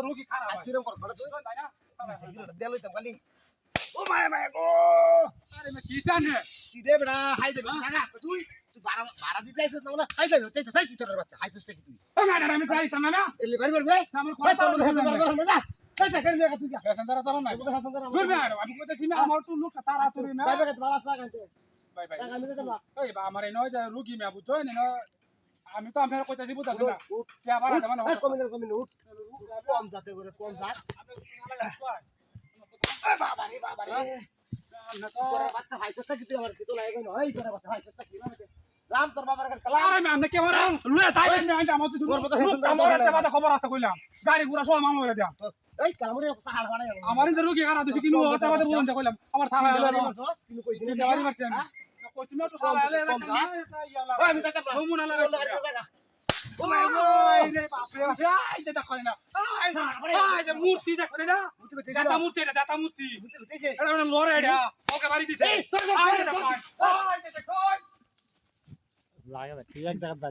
রোগী খারাপ হয় কিরম কর ঘরে তুই তাই না দেল হইতাম খালি ও মায়া গো আরে মে কি জানে সিদে বড়া হাই দে লাগা তুই তুই ভাড়া দিতে আইছিস না বলে হাই দে তুই তাই কি তোর বাচ্চা হাইছিস কি তুই ও ম্যাডাম আমি তাই জানা না এলি বাড়ি বাড়ি ভাই আমার ভাই কথা তোর হাসান কর না যা তাই কেন তুই যা পেশেন্টার তো না তোর হাসান কর দূর ম্যাডাম আমি কইতেছি মে আমার তো লোক তাড়াতাড়ি না ভাই ভাই বাড়া লাগাইছে বাই বাই আমি দিতে না এই বা আমার এই নয় যে রোগী মে বুঝছো না আমি তো আপনার কইতাছি বুঝতাছি না কে আবার আছে মানে কমিন উঠ কম যাতে করে কম যাত বাবা রে তোর বাচ্চা হাইছিস কি তুই আমার কি তো লাগে না এই তোর বাচ্চা হাইছিস কি না রাম তোর বাবার কাছে কালা আরে ম্যাম কে মারা লুয়ে তাই না আমার তো তোর মতো হেসন আমার আছে বাদা খবর আছে কইলাম গাড়ি ঘোড়া সব মামলা করে দিয়া এই কামড়ে সাহাল বানাই আমার ইন্দর রোগী খারাপ দিছি কিনু হতে বাদা বুঝতে কইলাম আমার থালা ডেলিভারি মারছস কিন্তু কইছিস ডেলিভারি মারছি আমি কইছি না তো সালা এলে কম যা ওই আমি যাইতাম না মুনা না লাগা জায়গা ও মাই গো রে বাপ রে আই যে দেখো না আই যে মূর্তি দেখো না জাতা মূর্তি এটা জাতা মূর্তি বুঝতেছিস এটা লড়ে এটা ওকে বাড়ি দিছে এই তোর আই যে দেখো আই যে দেখো লাগা ঠিক এক জায়গা